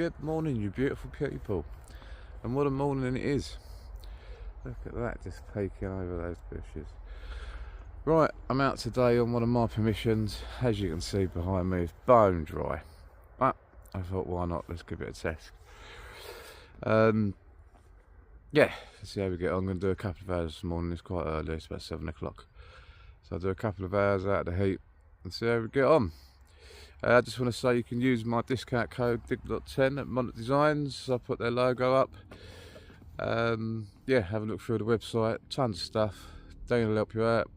Good morning, you beautiful people. And what a morning it is. Look at that, just peeking over those bushes. Right, I'm out today on one of my permissions. As you can see behind me, it's bone dry. But I thought, why not? Let's give it a test. Yeah, let's see how we get on. I'm going to do a couple of hours this morning. It's quite early, it's about 7 o'clock. So I'll do a couple of hours out of the heat and see how we get on. I just want to say you can use my discount code DIG10 at Monarch Designs. I'll put their logo up. Yeah, have a look through the website. Tons of stuff. They're going to help you out.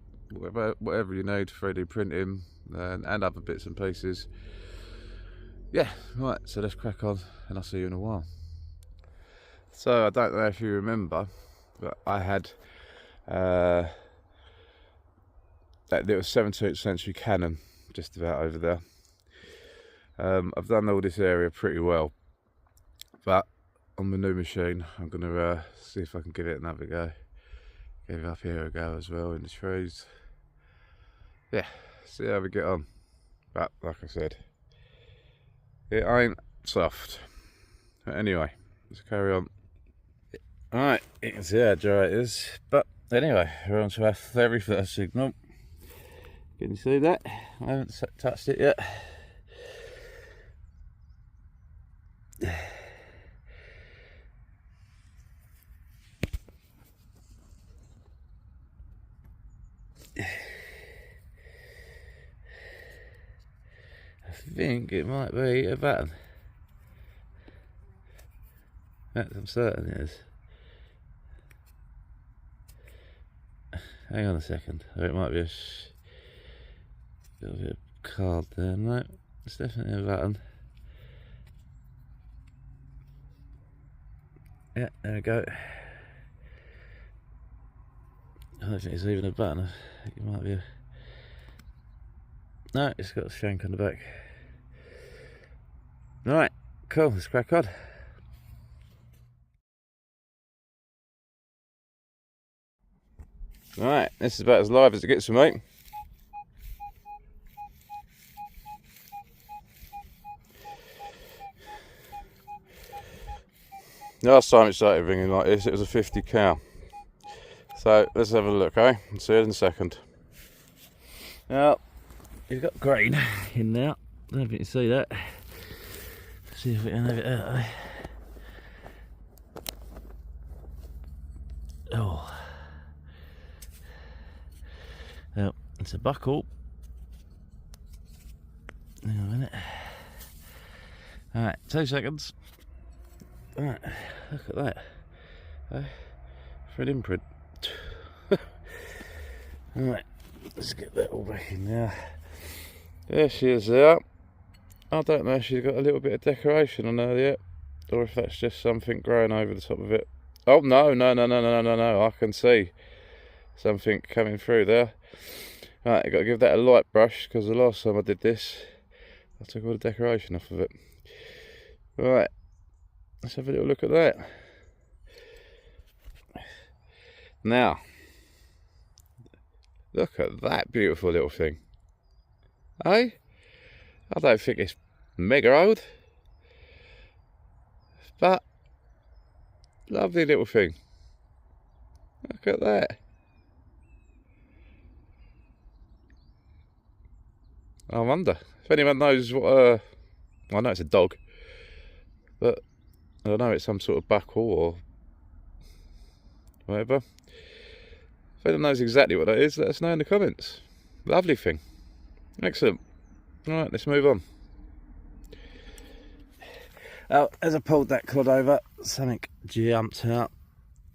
Whatever you need, 3D printing and other bits and pieces. Yeah, right, so let's crack on and I'll see you in a while. So I don't know if you remember, but I had that little 17th century Canon just about over there. I've done all this area pretty well, but on the new machine I'm going to see if I can give it another go. Give up here a go as well in the trees. Yeah, see how we get on. But like I said, it ain't soft. But anyway, let's carry on. Alright, you can see how dry it is. But anyway, we're on to our very first signal. Can you see that? I haven't touched it yet. I think it might be a button. That I'm certain it is. Hang on a second, or it might be a little bit of card there. No, it's definitely a button. Yeah, there we go. I don't think it's even a button. I think it might be a... No, it's got a shank on the back. Right, cool, let's crack on. Right, this is about as live as it gets for me. Last time it started ringing like this, it was a 50 cal. So let's have a look, eh? I'll see it in a second. Now, you've got grain in there. I don't know if you can see that. Let's see if we can have it out. Oh. Now, it's a buckle. Hang on a minute. Alright, 2 seconds. Alright, look at that. For an imprint. Alright, let's get that all back in there. There she is there. I don't know if she's got a little bit of decoration on her yet, or if that's just something growing over the top of it. Oh no, I can see something coming through there. Right, I've got to give that a light brush, because the last time I did this, I took all the decoration off of it. Right, let's have a little look at that. Now, look at that beautiful little thing. Eh? I don't think it's mega old, but lovely little thing. Look at that. I wonder if anyone knows what, I know it's a dog, but I don't know, it's some sort of buckle or whatever. If anyone knows exactly what that is, let us know in the comments. Lovely thing. Excellent. Right, let's move on. Now, as I pulled that clod over, something jumped out.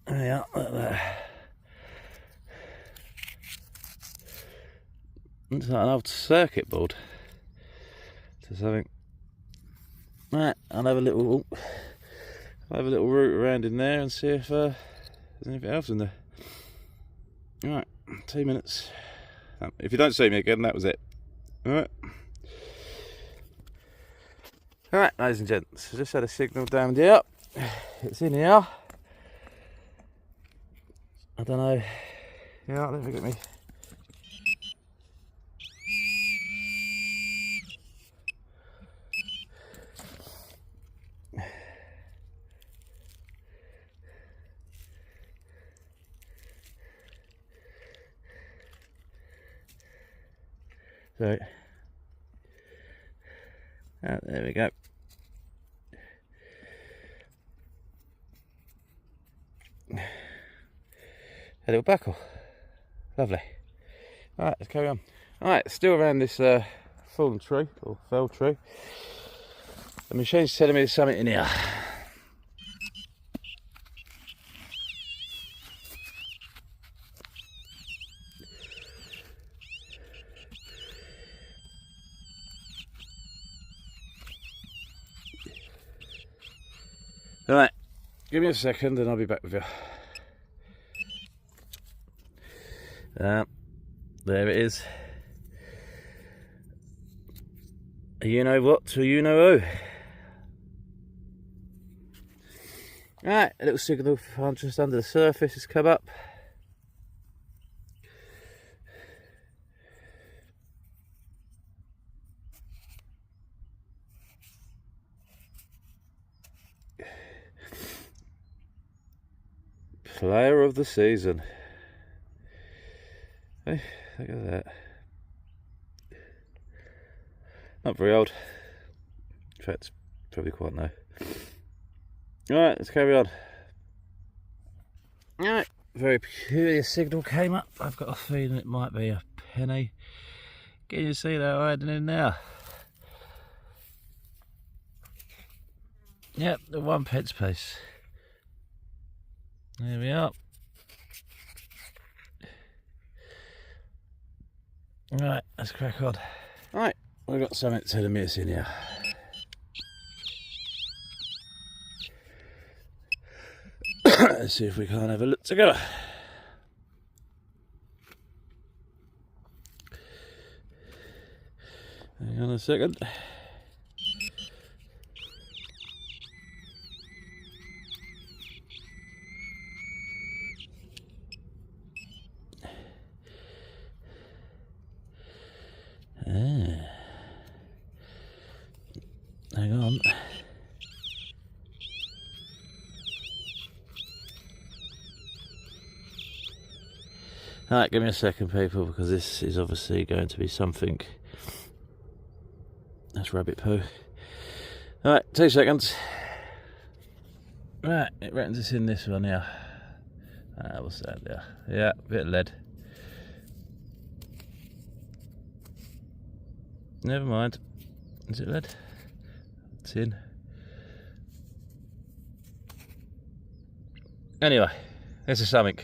Yeah, look at that. Looks like an old circuit board to something. Right, I'll have a little route around in there and see if there's anything else in there. Right, 2 minutes. If you don't see me again, that was it. Alright. Alright, ladies and gents, I just had a signal down here. It's in here. I don't know. Yeah, let me get me. So, there we go. A little buckle. Lovely. Alright, let's carry on. Alright, still around this fallen tree, or fell tree. The machine's telling me there's something in here. Right, give me a second and I'll be back with you. There it is. You know what to you know who. Right, a little signal just under the surface has come up. Player of the season. Hey, look at that. Not very old. In fact, probably quite new. Alright, let's carry on. Alright, very peculiar signal came up. I've got a feeling it might be a penny. Can you see that hiding in there? Yep, the 1p piece. There we are. Right, let's crack on. Right, we've got something telling me it's in here. Let's see if we can't have a look together. Hang on a second. Hang on. Alright, give me a second, people, because this is obviously going to be something. That's rabbit poo. Alright, 2 seconds. Right, it reckons it's in this one here. What's that there? Yeah, a bit of lead. Never mind. Is it lead? Tin. Anyway, this is something.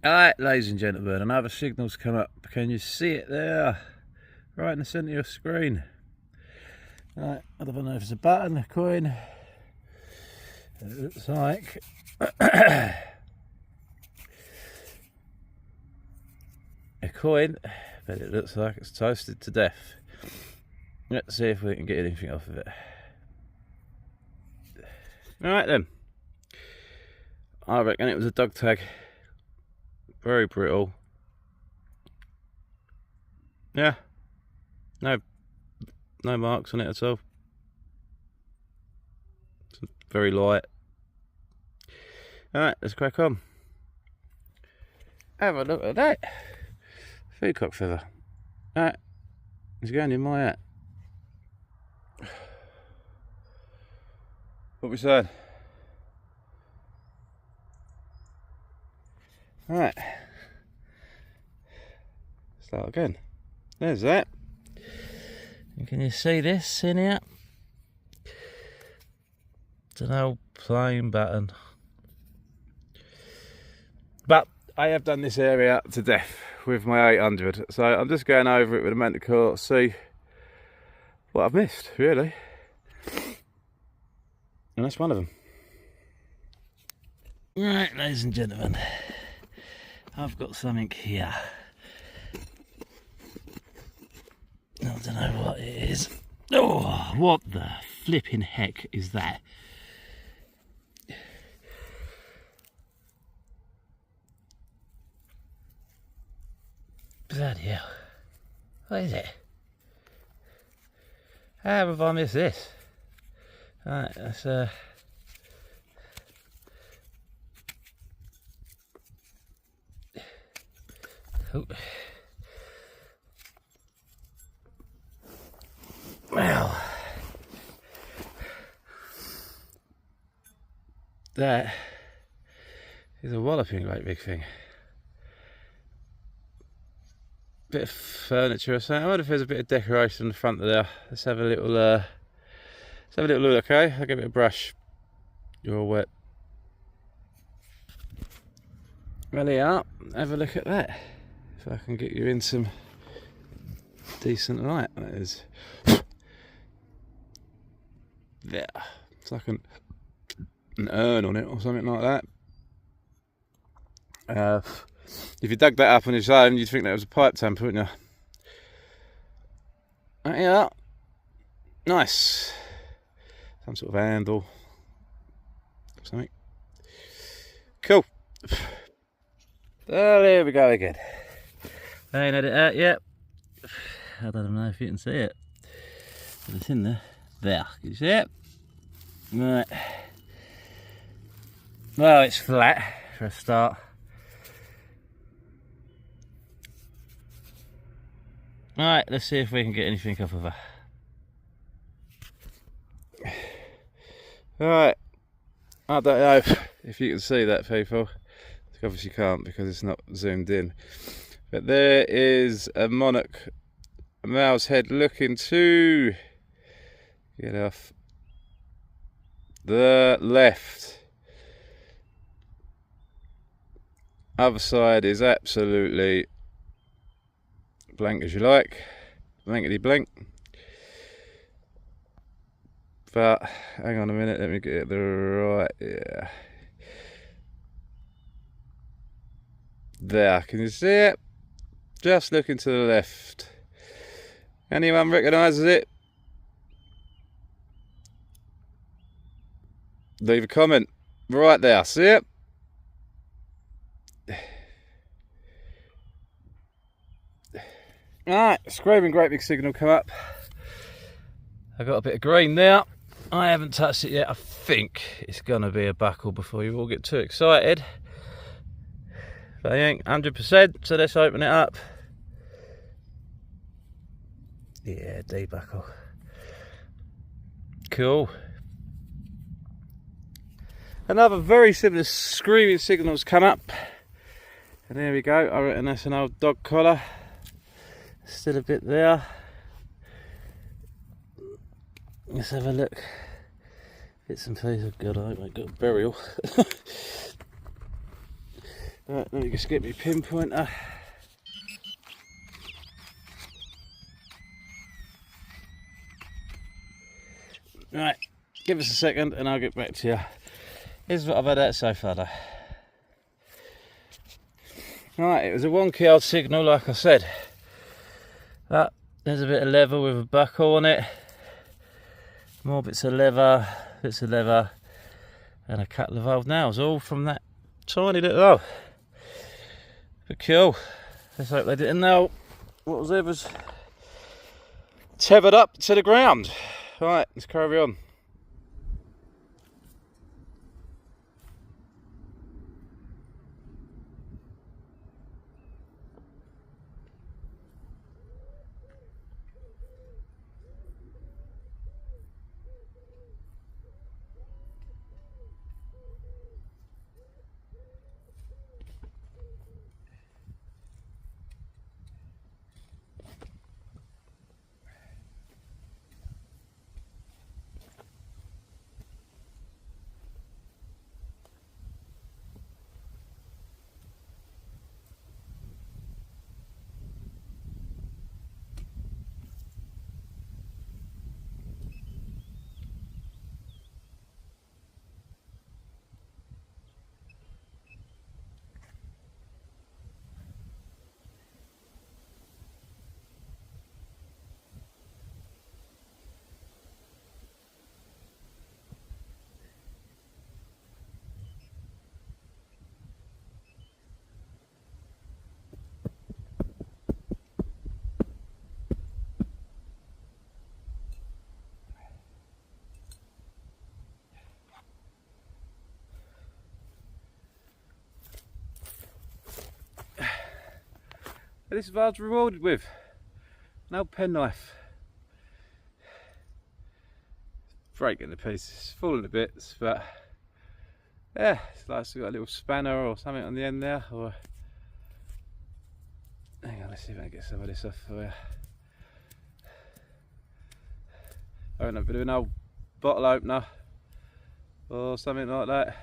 Alright, ladies and gentlemen, another signal's come up. Can you see it there? Right in the centre of your screen. Right, I don't know if it's a button, a coin. It looks like a coin, but it looks like it's toasted to death. Let's see if we can get anything off of it. Alright then. I reckon it was a dog tag. Very brittle. Yeah. No marks on it at all. It's very light. Alright, let's crack on. Have a look at that. Peacock feather. Alright. It's going in my hat. What we saying? Right. Start again. There's that. And can you see this in here? It's an old plain button. But I have done this area to death with my 800. So I'm just going over it with a Manticore, see what I've missed, really. And that's one of them. Right, ladies and gentlemen, I've got something here. I don't know what it is. Oh, what the flipping heck is that? Bloody hell. What is it? How have I missed this? Right, that's oh. that is a walloping great big thing. Bit of furniture or something. I wonder if there's a bit of decoration in the front of there. Let's have a little look, okay? I'll give it a brush. You're all wet. Well, yeah, have a look at that. If I can get you in some decent light, that is. There. It's like an urn on it or something like that. If you dug that up on its own, you'd think that was a pipe tamper, wouldn't you? Yeah. Nice. Some sort of handle. Or something. Cool. Oh, there we go again. I ain't had it out yet. I don't know if you can see it. But it's in there. There. Can you see it? Right. Well, it's flat for a start. Right, let's see if we can get anything off of her. Right, I don't know if you can see that, people. You obviously can't because it's not zoomed in. But there is a monarch mouse head looking to get off the left. Other side is absolutely blank as you like, blankety blank. But hang on a minute, let me get it the right, yeah. There, can you see it? Just looking to the left. Anyone recognises it? Leave a comment. Right there, see it? Alright, screaming great big signal come up. I got a bit of green there. I haven't touched it yet. I think it's gonna be a buckle before you all get too excited. But I ain't 100%, so let's open it up. Yeah, D buckle. Cool. Another very similar screaming signal's come up. And there we go. I reckon that's an old dog collar. Still a bit there. Let's have a look. Bits and pieces. Oh God, I hope I got a burial. Right, let me just get my pinpointer. Right, give us a second and I'll get back to you. Here's what I've had out so far though. Right, it was a wonky old signal like I said. But there's a bit of leather with a buckle on it. More bits of leather, and a couple of old nails, all from that tiny little hole. But cool. Let's hope they didn't know what was ever's tethered up to the ground. Right, let's carry on. This is what I was rewarded with. An old penknife. Breaking to pieces, falling to bits, but yeah, it's like it's got a little spanner or something on the end there. Or hang on, let's see if I can get some of this off for you. I don't know, a bit of an old bottle opener or something like that.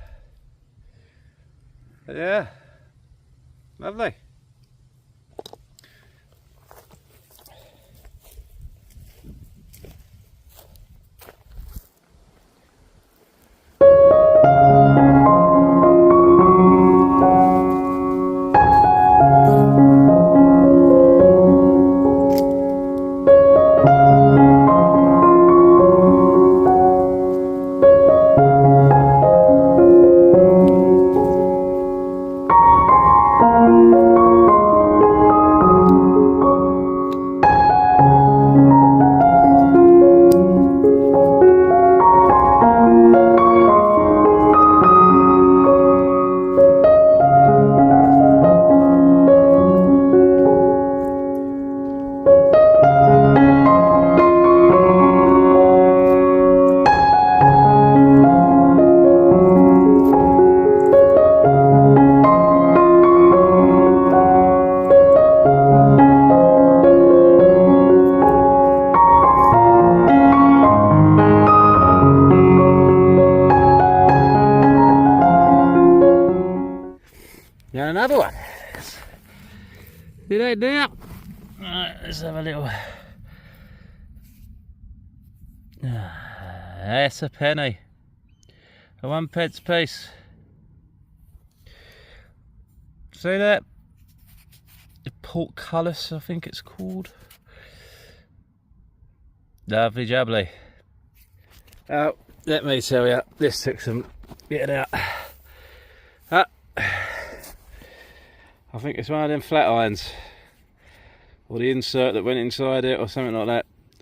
But yeah, lovely. Got another one. See that there? Right, let's have a little. That's a penny. A 1p piece. See that? The portcullis, I think it's called. Lovely jubbly. Oh, let me tell you, this took some getting out. I think it's one of them flat irons, or the insert that went inside it, or something like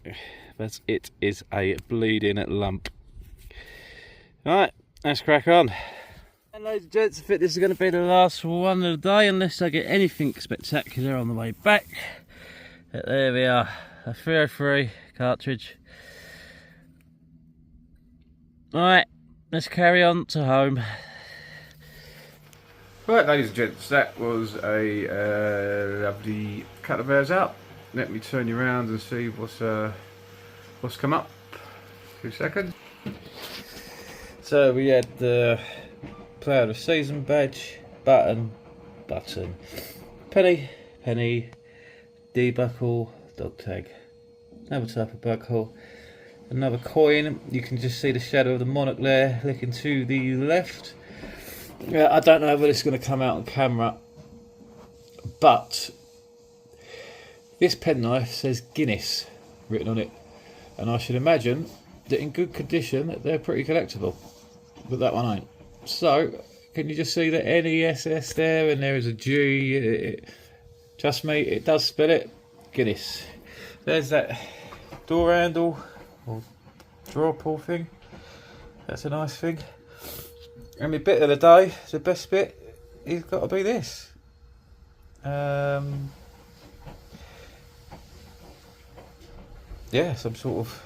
that. But it is a bleeding lump. Right, let's crack on. And ladies and gents, I think this is going to be the last one of the day, unless I get anything spectacular on the way back. But there we are, a 303 cartridge. Right, let's carry on to home. Right, ladies and gents, that was a lovely couple of hours out. Let me turn you around and see what's come up. 2 seconds. So we had the Player of the Season badge, button, penny, debuckle, dog tag. Another type of buckle. Another coin. You can just see the shadow of the monarch there, looking to the left. Yeah, I don't know whether it's going to come out on camera, but this penknife says Guinness written on it, and I should imagine that in good condition they're pretty collectible, but that one ain't. So can you just see the NESS there, and there is a G. Trust me, it does spell it Guinness. There's that door handle or drawer pull thing. That's a nice thing. And the bit of the day, the best bit, is got to be this. Yeah, some sort of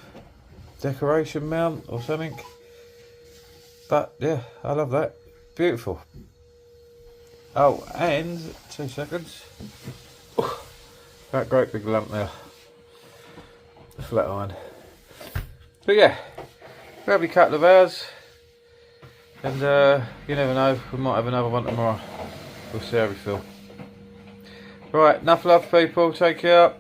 decoration mount or something. But yeah, I love that. Beautiful. Oh, and 2 seconds. That great big lump there. The flat iron. But yeah, lovely couple of hours. And you never know, we might have another one tomorrow. We'll see how we feel. Right, enough love people, take care.